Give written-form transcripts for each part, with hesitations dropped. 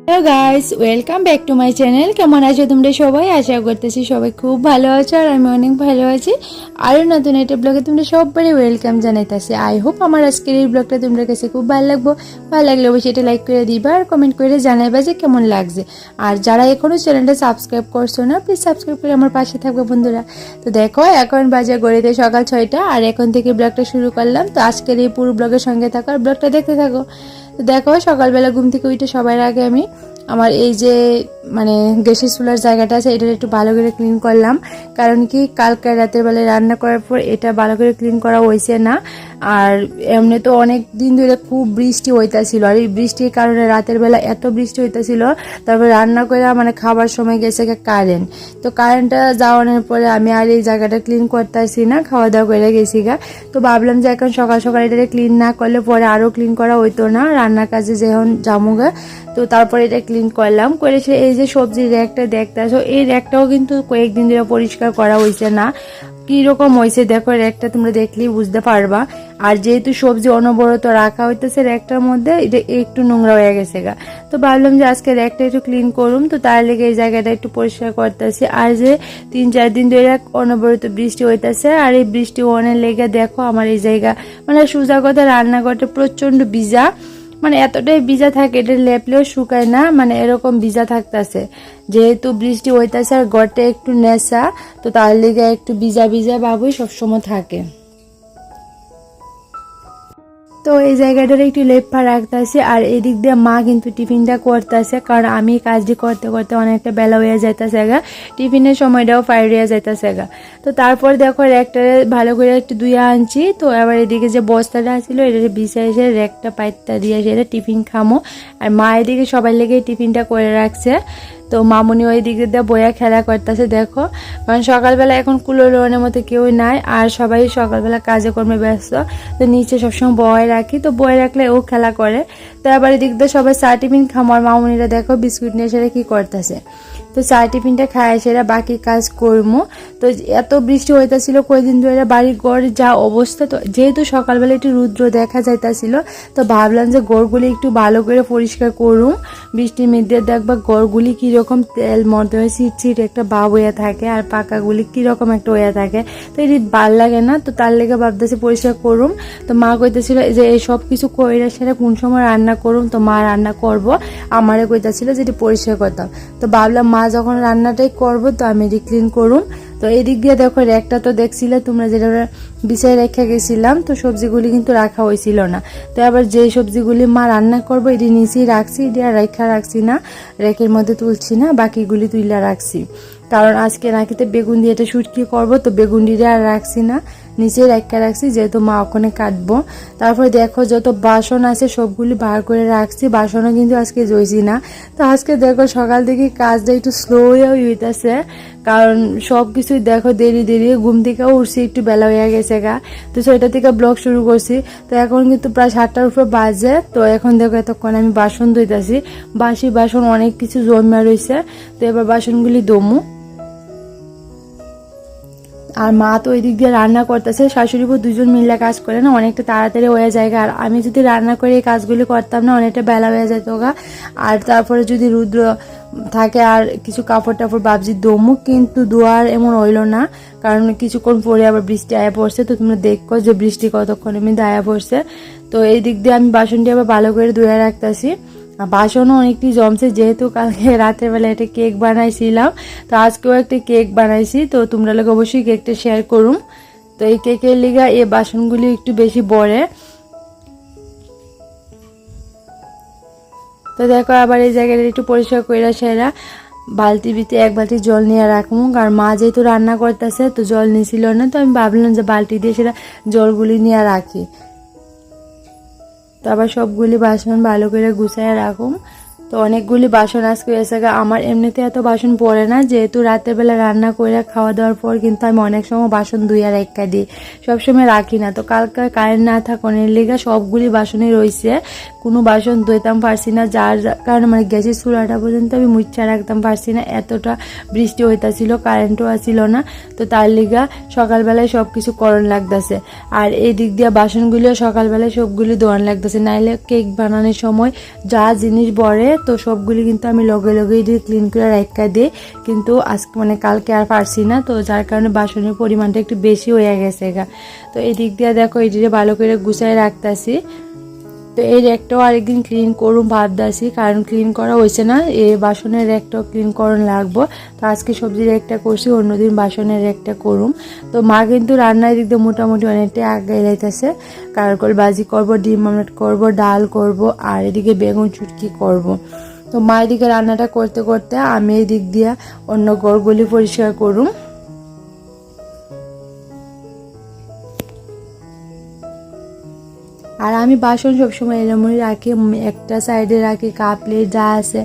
Hello guys, welcome back to my channel. কেমন আছো তোমরা সবাই? আশা করতেছি সবাই খুব ভালো আছো আর আমি অনেক ভালো আছি। আরও নতুন একটা ব্লগে তোমরা সবাই ওয়েলকাম জানাইতেছি। আই হোপ আমার আজকের এই ব্লগটা তোমাদের কাছে খুব ভালো লাগলে অবশ্যই এটা লাইক করে দিবা আর কমেন্ট করে জানাইবা যে কেমন লাগছে। আর যারা এখনও চ্যানেলটা সাবস্ক্রাইব করছো না, প্লিজ সাবস্ক্রাইব করে আমার পাশে থাকবে বন্ধুরা। তো দেখো এখন বাজে গড়িতে সকাল 6টা আর এখন থেকে ব্লগটা শুরু করলাম। তো আজকের এই পুরো ব্লগের সঙ্গে থাকো আর ব্লগটা দেখতে থাকো। তো দেখো সকালবেলা ঘুম থেকে উঠে সবার আগে আমি আমার এই যে গ্যাসের চুলার জায়গাটা আছে এটা একটু ভালো করে ক্লিন করলাম। কারণ কি কালকে রাতের বেলায় রান্না করার পর এটা ভালো করে ক্লিন করা হয়েছে না। আর এমনি তো অনেক দিন ধরে খুব বৃষ্টি হইতাছিল আর এই বৃষ্টির কারণে রাতের বেলা এত বৃষ্টি হইতাছিল। তারপর রান্না করে খাবার সময় গেছে কারেন্ট। তো কারেন্টটা যাওয়ানোর পরে আমি আর এই জায়গাটা ক্লিন করতেছি না, খাওয়া দাওয়া করে গেছি গা। তো ভাবলাম যে এখন সকাল সকাল এটা ক্লিন না করলে পরে আরও ক্লিন করা হইতো না, রান্নার কাজে যখন জামুগা। তো তারপরে এটা ক্লিন করলাম করে এই যে সবজির র্যাকটা দেখতেছো, এই র্যাকটাও কিন্তু কয়েকদিন ধরে পরিষ্কার করা হয়েছে না। কীরকম হয়েছে দেখো, র্যাকটা তোমরা দেখলেই বুঝতে পারবা। আর যেহেতু সবজি অনবরত রাখা হইতেছে র্যাকটার মধ্যে, এটা একটু নোংরা হয়ে গেছে গা। তো ভাবলাম যে আজকে র্যাকটা একটু ক্লিন করুম, তো তার লেগে এই জায়গাটা একটু পরিষ্কার করতেছি। আর যে 3-4 দিন ধরে অনবরত বৃষ্টি হইতেছে আর এই বৃষ্টি অনেক লেগে দেখো আমার এই জায়গা সোজা কথা রান্নাঘরটা প্রচণ্ড ভিজা, এতটাই ভিজা থাকে এটা লেপলেও শুকায় না, এরকম ভিজা থাকতেছে। যেহেতু বৃষ্টি হইতেছে আর ঘরটা একটু নেশা, তো তার লিগে একটু ভিজা ভিজা ভাবই সবসময় থাকে। তো এই জায়গাটার একটু লেপা রাখতেছে আর এদিক দিয়ে মা কিন্তু টিফিনটা করতেছে, কারণ আমি কাজটি করতে করতে অনেকটা বেলা হয়ে যাইতেছে গা, টিফিনের সময়টাও পার হয়ে যাইতেছে গা। তো তারপর দেখো র্যাকটা ভালো করে একটু ধুয়ে আনছি। তো এবার এদিকে যে বস্তাটা ছিল এটা বিছাই এসে র্যাকটা পাইটটা দিয়ে সেটা টিফিন খামো। আর মা এদিকে সবার লেগে টিফিনটা করে রাখছে। তো মামুনি ওই দিকে দিয়ে বইয়া খেলা করতেছে দেখো, কারণ সকালবেলা এখন কুলোর মতো কেউ নাই আর সবাই সকালবেলা কাজে কর্মে ব্যস্ত। তো নিচে সবসময় বয় রাখি, তো বয় রাখলে ও খেলা করে। তো আবার এদিক দিয়ে সবাই চা টিফিন খামার মামুনিরা দেখো বিস্কুট নিয়ে সেটা কি করতেছে। তো চা টিফিনটা খায় সেরা বাকি কাজ করবো। তো এত বৃষ্টি হইতেছিল কয়েকদিন ধরে, বাড়ির গড় যা অবস্থা। তো যেহেতু সকালবেলা একটু রুদ্র দেখা যাইতেছিল, তো ভাবলাম যে গড়গুলি একটু ভালো করে পরিষ্কার করুম। বৃষ্টির মধ্যে দেখবা গড়গুলি কীরকম তেল মধ্যে হয়, চিটচিট একটা ভাব হয়ে থাকে আর পাকাগুলি কীরকম একটা হয়ে থাকে। তো এটি ভাল লাগে না, তো তার লেগে ভাবতেছি পরিষ্কার করুম। তো মা কইতেছিল যে এই সব কিছু কইরা সেটা কোন সময় রান্না করুম, তো মা রান্না করব আমারে কইতেছিল যে এটি পরিষ্কার করতাম। তো ভাবলাম মা যখন রান্নাটাই করবো তো আমি এটি ক্লিন করুম। তো এদিক দিয়ে দেখো র্যাকটা তো দেখছিলে তোমরা, যেটা বিছায় রেখে গেছিলাম, তো সবজিগুলি কিন্তু রাখা হয়েছিল না। তো আবার যে সবজিগুলি মা রান্না করবো এটি নিচেই রাখছি, এটি আর রেখা রাখছি না, র্যাকের মধ্যে তুলছি না, বাকিগুলি তুইলা রাখছি। কারণ আজকে নাকিতে বেগুন দিয়ে এটা শুটকি করবো, তো বেগুন দিয়ে আর রাখছি না, নিচে রেখা রাখছি, যেহেতু মা ওখানে কাটবো। তারপরে দেখো যত বাসন আছে সবগুলি বার করে রাখছি, বাসনও কিন্তু আজকে জইছি না। তো আজকে দেখো সকাল থেকে কাজটা একটু স্লো হইতেছে, কারণ সব কিছুই দেখো দেরি ঘুম থেকে উঠছি, একটু বেলা হয়ে গেছে গা। তো 6টা থেকে ব্লগ শুরু করছি, তো এখন কিন্তু প্রায় 7টার উপরে বাজে। তো এখন দেখো এতক্ষণ আমি বাসন ধুইতেছি, বাসি বাসন অনেক কিছু জমা রয়েছে। তো এবার বাসনগুলি দমু। আর মা তো ওই দিক দিয়ে রান্না করতেছে, শাশুড়ি বউ দুজন মিলে কাজ করে না, অনেকটা তাড়াতাড়ি হয়ে যায়। আর আমি যদি রান্না করে এই কাজগুলি করতাম না, অনেকটা বেলা হয়ে যেত গা। আর তারপরে যদি রুদ্র থাকে আর কিছু কাপড় টাপড় ভাবছি দমু, কিন্তু দোয়ার এমন হইলো না, কারণ কিছুক্ষণ পরে আবার বৃষ্টি আয়া পড়ছে। তো তোমরা দেখো যে বৃষ্টি কতক্ষণের মধ্যে আয়া পড়ছে। তো এই দিক দিয়ে আমি বাসনটি আবার ভালো করে ধুয়ে রাখতেছি। বাসনও অনেকটি জমছে, যেহেতু কালকে রাতের বেলা একটা কেক বানাইছিলাম, তো আজকেও একটা কেক বানাইছি। তো তোমরা লোক অবশ্যই কেকটা শেয়ার করুম। তো এই কেকের লিগা এই বাসনগুলি একটু বেশি বড়ে। তো দেখো আবার এই জায়গাটা একটু পরিষ্কার করে সেরা বালতিতে 1 বালতি জল নিয়ে রাখবো, কারণ মা যেহেতু রান্না করতেছে তো জল নিছিল না, তো আমি ভাবলাম যে বালতি দিয়ে সেটা জলগুলি নিয়ে রাখি। তো আবার সবগুলি বাসন ভালো করে গুছায় রাখুন। তো অনেকগুলি বাসন আজকে এসে আমার এমনিতে এত বাসন পড়ে না, যেহেতু রাতের বেলা রান্না করে খাওয়া দাওয়ার পর কিন্তু আমি অনেক সময় বাসন ধুইয়া রেখা দিই, সবসময় রাখি না। তো কালকে কারেন্ট না থাকার লেগে সবগুলি বাসনই রয়েছে, কোনো বাসন ধুইতাম পারছি না, যার কারণে গ্যাসের চুলাটা পর্যন্ত আমি মুচ্ছা রাখতাম পারছি না, এতটা বৃষ্টি হইতাছিল, কারেন্টও আসছিল না। তো তার লিগা সকালবেলায় সব কিছু করণ লাগতেছে। আর এই দিক দিয়ে বাসনগুলিও সকালবেলায় সবগুলি ধোয়ান লাগতেছে, নাইলে কেক বানানোর সময় যা জিনিস বড়ে তো সবগুলি কিন্তু আমি লগে লগে দিয়ে ক্লিন করে রাখা দিই, কিন্তু আজকে মানে কালকে আর পারছি না, তো যার কারণে বাসনের পরিমাণটা একটু বেশি হয়ে গেছে গা। তো এই দিক দিয়ে দেখো এটিকে ভালো করে গুছাই রাখতেছি। তো এই র্যাকটাও আরেকদিন ক্লিন করুম ভাবতেছি, কারণ ক্লিন করা হয়েছে না, এই বাসনের র্যাকটাও ক্লিন করন লাগবো। তো আজকে সবজির র্যাকটা করছি, অন্যদিন বাসনের র্যাকটা করুম। তো মা কিন্তু রান্নার দিক দিয়ে মোটামুটি অনেকটাই আগে যাইতেছে, কারকল বাজি করব, ডিম আমলেট করব, ডাল করব, আর এদিকে বেগুন চুটকি করব। তো মা এদিকে রান্নাটা করতে করতে আমি এই দিক দিয়ে অন্য ঘরগুলি পরিষ্কার করুম। আর আমি বাসন সবসময় এরমই রাখি, একটা সাইডে রাখি কাপ প্লেট যা আছে,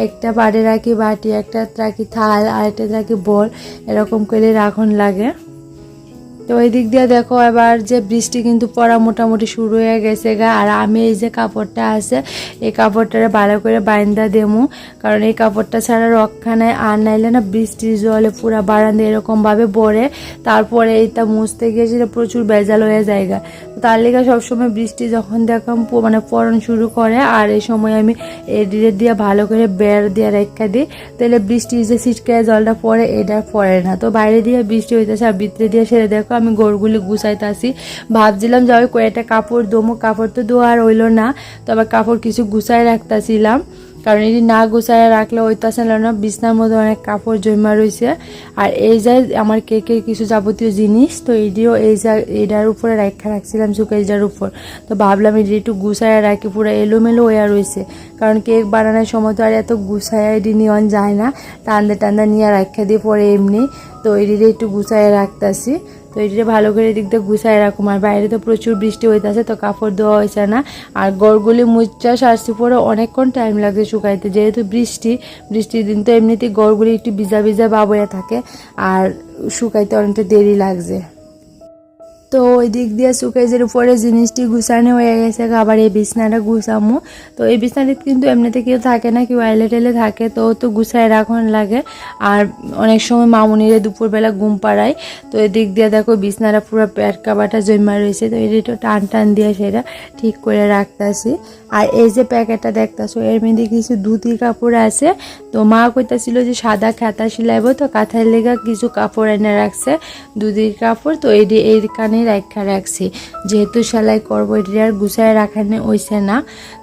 একটা পাড়ে রাখি বাটি, একটা রাখি থাল, আর একটা রাখি বল, এরকম করে রাখন লাগে। তো ওই দিক দিয়ে দেখো এবার যে বৃষ্টি কিন্তু পড়া মোটামুটি শুরু হয়ে গেছে গা। আর আমি এই যে কাপড়টা আছে, এই কাপড়টা ভালো করে বাইন্দা দেবো, কারণ এই কাপড়টা ছাড়া রক্ষা নাই। আর নাইলে না বৃষ্টির জলে পুরা বারান্দা এরকমভাবে ভরে, তারপরে এইটা মুছতে গিয়ে সেটা প্রচুর ভেজাল হয়ে যায় গা। তার লেগে সবসময় বৃষ্টি যখন দেখলাম মানে পড়ন শুরু করে, আর এই সময় আমি এডিরে দিয়ে ভালো করে বেড় দিয়ে রেখা দিই, তাহলে বৃষ্টি যে ছিটকায় জলটা পড়ে এটা পড়ে না। তো বাইরে দিয়ে বৃষ্টি হইতেছে আর ভিতরে দিয়ে সেরে দেখো আমি গোড়গুলি গুছাইতেছি। ভাবছিলাম যে ওই কয়েকটা কাপড় দমো, কাপড় তো ধোয়া আর হইলো না, তো আবার কাপড় কিছু গুছাই রাখতেছিলাম, কারণ এটি না গুছাই রাখলে হইতেছিল না, বিছনার মধ্যে অনেক কাপড় জমা রয়েছে। আর এই যে আমার কেকের কিছু যাবতীয় জিনিস, তো এটিও এটার উপরে রাখছিলাম সুকেজটার উপর। তো ভাবলাম এটি একটু গুছাই রাখি, পুরো এলোমেলো হয়ে রয়েছে, কারণ কেক বানানোর সময় তো আর এত গুছাই এটি নিয়ন যায় না, টান্দা টান্দা নিয়ে রাখা দিয়ে পরে এমনি। তো এটিতে একটু গুছাই রাখতেছি। তো এটিতে ভালো করে এদিক দিয়ে গুছাই রাখুম। আর বাইরে তো প্রচুর বৃষ্টি হইতেছে, তো কাপড় ধোয়া হয়েছে না। আর গড়গুলি মুচা সারছি পরে অনেকক্ষণ টাইম লাগছে শুকাইতে, যেহেতু বৃষ্টির দিন তো এমনিতেই গড়গুলি একটু ভিজা ভিজা ভাব হয়ে থাকে, আর শুকাইতে অনেকটা দেরি লাগছে। তো ওই দিক দিয়ে সুকেজের উপরে জিনিসটি গুছানো হয়ে গেছে, আবার এই বিছনাটা গুছামো। তো এই বিছনাটি কিন্তু এমনিতে কেউ থাকে না, কেউ আইলে টেলে থাকে, তো গুছায় রাখন লাগে। আর অনেক সময় মামুনিরে দুপুরবেলা ঘুম পাড়ায়, তো এই দিক দিয়ে দেখো বিছনাটা পুরো প্যাট কাবাটা জমা রয়েছে, তো এটা টান টান দিয়ে সেটা ঠিক করে রাখতেছি। আর এই যে প্যাকেটটা দেখতেছো, এর মধ্যে কিছু ধুতি কাপড় আছে। তো মা কইতাছিল যে সাদা খাতা সিলাইব, তো কাঁথার লেগা কিছু কাপড় এনে রাখছে, ধুতির কাপড়। তো এই কানে রাখা রাখছি, যেহেতু সেলাই করবো, এটি আর গুছায় রাখানো হইছে না।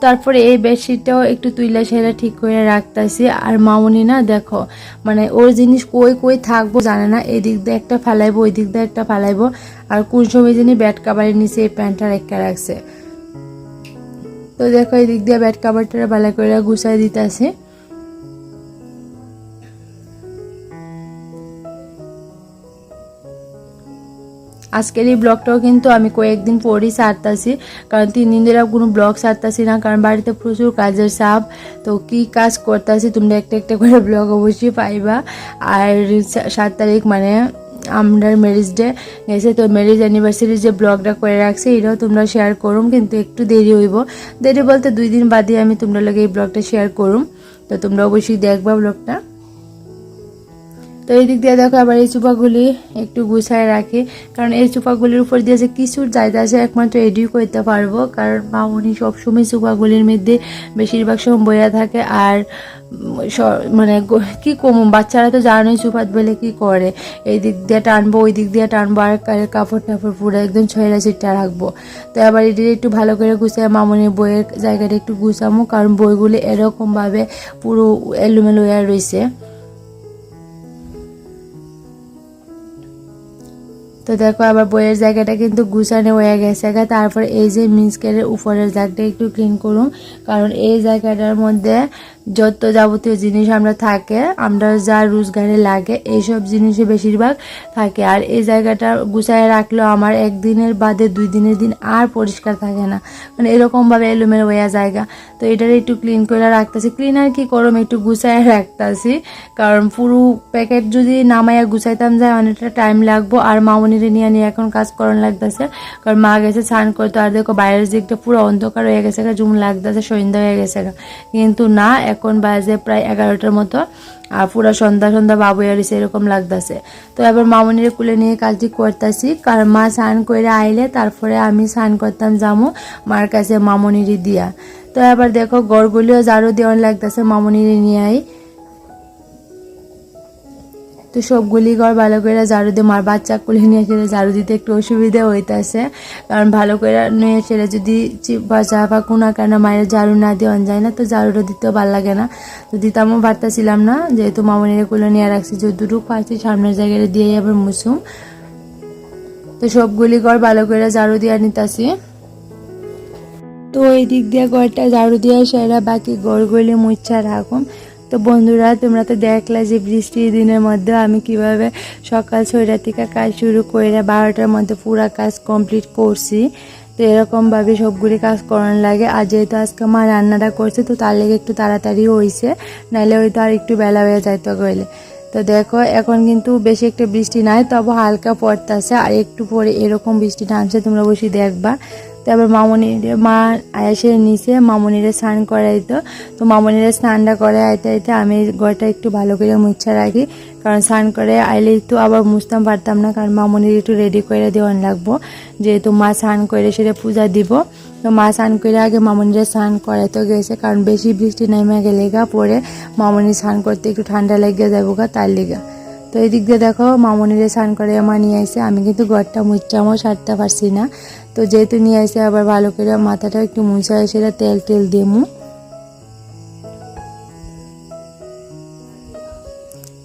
তারপরে এই বেডশিটটাও একটু তুইলা সেরা ঠিক করে রাখতেছি। আর মামুনি না দেখো, মানে ওর জিনিস কই কই থাকবো জানে না, এই দিক দিয়ে একটা ফালাইবো, ওই দিক দিয়ে একটা ফালাইবো, আর কোন সময় যিনি ব্যাট কাবারের নিচে এই প্যান্টটা রেখে রাখছে। তো দেখো এই দিক দিয়ে ব্যাট কাবারটা ভালো করে গুছাই দিতেছে। আজকের এই ব্লগটাও কিন্তু আমি কয়েকদিন পরই ছাড়তাছি, কারণ 3 দিন ধরে কোনো ব্লগ ছাড়তাছি না, কারণ বাড়িতে প্রচুর কাজের চাপ। তো কি কাজ করতেছি তোমরা একটা একটা করে ব্লগ অবশ্যই পাইবা। আর 7 তারিখ মানে আমরা ম্যারেজ ডে গেছে, তো ম্যারেজ অ্যানিভার্সারি যে ব্লগটা করে রাখছে এটাও তোমরা শেয়ার করুম, কিন্তু একটু দেরি হইব। দেরি বলতে 2 দিন বাদে আমি তোমরা লগে এই ব্লগটা শেয়ার করুম, তো তোমরা অবশ্যই দেখবা ব্লগটা। তো এই দিক দিয়ে দেখো আবার এই চুপাগুলি একটু গুছায় রাখি, কারণ এই চুপাগুলির উপর দিয়ে যে কিছুর জায়গা আছে একমাত্র এডিও করতে পারবো, কারণ মামুনি সবসময় চুপাগুলির মধ্যে বেশিরভাগ সময় বইয়া থাকে। আর মানে কি কম, বাচ্চারা তো জানোই চুপাত বলে কি করে, এই দিক দিয়ে টানবো ওই দিক দিয়ে টানবো, আর কাপড় টাপড় পুরো একদম ছয়লা ছিটটা রাখবো। তো আবার এটি একটু ভালো করে গুছাই মামুনির বইয়ের জায়গাটা একটু গুছামো, কারণ বইগুলি এরকমভাবে পুরো এলোমেলো হয়ে রয়েছে। তো দেখো আবার বইয়ের জায়গাটা কিন্তু গুছানো হয়ে গেছে। তারপর এই যে মিন্সকেটের উপরের জায়গাটা একটু ক্লিন করুন, কারণ এই জায়গাটার মধ্যে যত যাবতীয় জিনিস আমরা থাকে, আমরা যা রোজগারে লাগে এইসব জিনিসে বেশিরভাগ থাকে। আর এই জায়গাটা গুছায় রাখলেও আমার একদিনের বাদে 2 দিনের দিন আর পরিষ্কার থাকে না, মানে এরকমভাবে এলোমেলো হয়ে জায়গা। তো এটার একটু ক্লিন করে রাখতেছি, ক্লিন আর কি করম, একটু গুছায় রাখতেছি, কারণ পুরো প্যাকেট যদি নামাইয়া গুছাইতাম যায় অনেকটা টাইম লাগবো। আর মামুনিরে নিয়ে এখন কাজ করান লাগতেছে, কারণ মা গেছে স্নান করতে। আর দেখো বাইরের দিকটা পুরো অন্ধকার হয়ে গেছে, জুম লাগতেছে সন্ধ্যা হয়ে গেছে, কিন্তু না এখন বাজে প্রায় 11টার মতো, আর পুরো সন্ধ্যা সন্ধ্যা বাবু এসে এরকম লাগতেছে। তো এবার মামুনির কুলে নিয়ে কাজটি করতেছি, কারণ মা স্নান করে আইলে তারপরে আমি স্নান করতাম যাবো মার কাছে মামুনিরই দিয়া। তো আবার দেখো ঘরগুলিও ঝাড়ু দেওয়ার লাগতেছে মামুনিরে নিয়ে আই। তো সবগুলি ঘর ভালো করে ঝাড়ু দিয়ে মার বাচ্চা কুলি নিয়ে এসে ঝাড়ু দিতে একটু অসুবিধা হইতেছে, কারণ ভালো করে নিয়ে এসে যদি বাচ্চা বা কোনো কারণে মায়ের ঝাড়ু না দেওয়া যায় না, তো ঝাড়ুটা দিতেও ভালো লাগে না। তো দিতামও পারতেছিলাম না, যেহেতু মামুনিরে কুলে নিয়ে রাখছি, যতটুকু পারছি সামনের জায়গায় দিয়ে আবার মুছুম। তো সবগুলি ঘর ভালো করে ঝাড়ু দিয়ে নিতেছি। তো এই দিক দিয়ে ঘরটা ঝাড়ু দিয়ে সেরা বাকি ঘরগুলি মুছা রাখুম। তো বন্ধুরা, তোমরা তো দেখলা যে বৃষ্টির দিনের মধ্যে আমি কিভাবে সকাল 6টা থেকে কাজ শুরু করে 12টার মধ্যে পুরো কাজ কমপ্লিট করছি। তো এরকমভাবে সবগুলি কাজ করার লাগে। আর যেহেতু আজকে মা রান্নাটা করছে, তো তার লেগে একটু তাড়াতাড়ি হয়েছে, নাহলে হয়তো আর একটু বেলা হয়ে যাইতো গেলে। তো দেখো এখন কিন্তু বেশি একটা বৃষ্টি নাই, তবে হালকা পড়তেছে, আর একটু পরে এরকম বৃষ্টি নামছে, তোমরা অবশ্যই দেখবা। তারপর মা আয়াসে নিচে মামুনিরে স্নান করাইতো। তো মামুনিরে স্নানটা করে আইতে আইতে আমি ঘরটা একটু ভালো করে মুছা রাখি, কারণ স্নান করে আইলে তো আবার মুছতাম পারতাম না, কারণ মামুনির একটু রেডি করে দেওয়ান লাগবো, যেহেতু মা স্নান করে সেটা পূজা দিব। তো মা স্নান করে আগে মামুনিরে স্নান করাইতে গেছে, কারণ বেশি বৃষ্টি নেমে গেলে পরে মামুনি স্নান করতে একটু ঠান্ডা লেগে যাবো তার লেগা। তো এই দিক দিয়ে দেখো মামুনিরে স্নান করে আমার নিয়ে আসে, আমি কিন্তু ঘরটা মুছামও সারতে পারছি না। তো যেহেতু নিয়ে আসে আবার ভালো করে মাথাটা একটু মুছা সেটা তেল দিমু।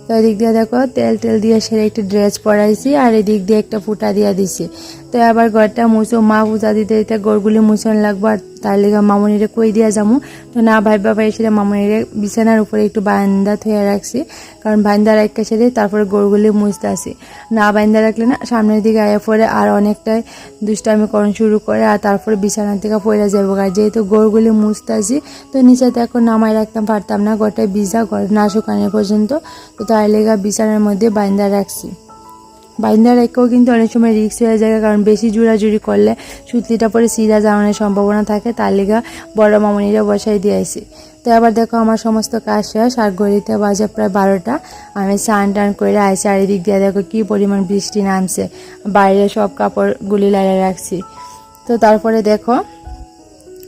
তো এদিক দিয়ে দেখো তেল দিয়ে সেরে একটু ড্রেস পরাইছি, আর এদিক দিয়ে একটা ফুটা দিয়ে দিছি। তো আবার ঘরটা মুছো, মা পূজা দিতে দিতে ঘরগুলি মুছন লাগবো, আর তার লেগে মামুনিরে কই দিয়া যামু। তো না ভাইবা এসে মামুনিরে বিছানার উপরে একটু বারান্দা থুয়ে রাখছি, কারণ বারান্দা রাখতে সেরে তারপরে গরুগুলি মুছতে আসি। না বারান্দা রাখলে না সামনের দিকে আয়া পরে আর অনেকটাই দুষ্টামি করণ শুরু করে, আর তারপরে বিছানার থেকে পড়ে যাবো। আর যেহেতু গরুগুলি মুছতে আসি, তো নিচেতে এখন নামাই রাখতাম পারতাম না, ঘরটায় ভিজা, ঘর না শুকানো পর্যন্ত। তো তার লেগে বিছানার মধ্যে বারান্দা রাখছি। বারান্দা রেখেও কিন্তু অনেক সময় রিস্ক হয়ে যায়, কারণ বেশি জোড়াজুড়ি করলে সুতলিটা পরে সিরা যাওয়ানোর সম্ভাবনা থাকে, তার লেগে বড় মামুনিরা বসাই দিয়েছি। তো আবার দেখো আমার সমস্ত কাজ শেষ, আর ঘড়িতে বাজে প্রায় 12টা। আমি স্নান টান করে আইসি, আর এদিক দিয়ে দেখো কি পরিমাণ বৃষ্টি নামছে, বাইরে সব কাপড়গুলি লাগিয়ে রাখছি। তো তারপরে দেখো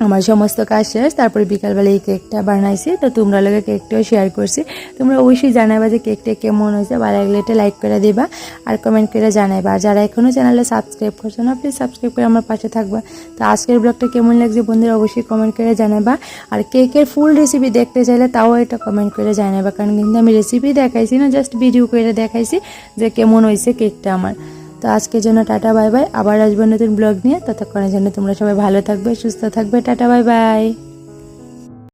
আমার সমস্ত কাজ শেষ, তারপরে বিকালবেলা এই কেকটা বানাইছি। তো তোমরা লোকে কেকটাও শেয়ার করছি, তোমরা অবশ্যই জানাবা যে কেকটা কেমন হয়েছে। ভালো লাগলে এটা লাইক করে দিবা আর কমেন্ট করে জানাইবা। আর যারা এখনও চ্যানেলে সাবস্ক্রাইব করছো না, প্লিজ সাবস্ক্রাইব করে আমার পাশে থাকবা। তো আজকের ব্লগটা কেমন লাগছে বন্ধুরা অবশ্যই কমেন্ট করে জানাবা। আর কেকের ফুল রেসিপি দেখতে চাইলে তাও এটা কমেন্ট করে জানাবা, কারণ কিন্তু আমি রেসিপি দেখাইছি না, জাস্ট ভিডিও করে দেখাইছি যে কেমন হয়েছে কেকটা আমার। তো আজকের জন্য টাটা বাই বাই, আবার আসবো নতুন ব্লগ নিয়ে। ততক্ষণের জন্য তোমরা সবাই ভালো থাকবে, সুস্থ থাকবে। Tata bye bye.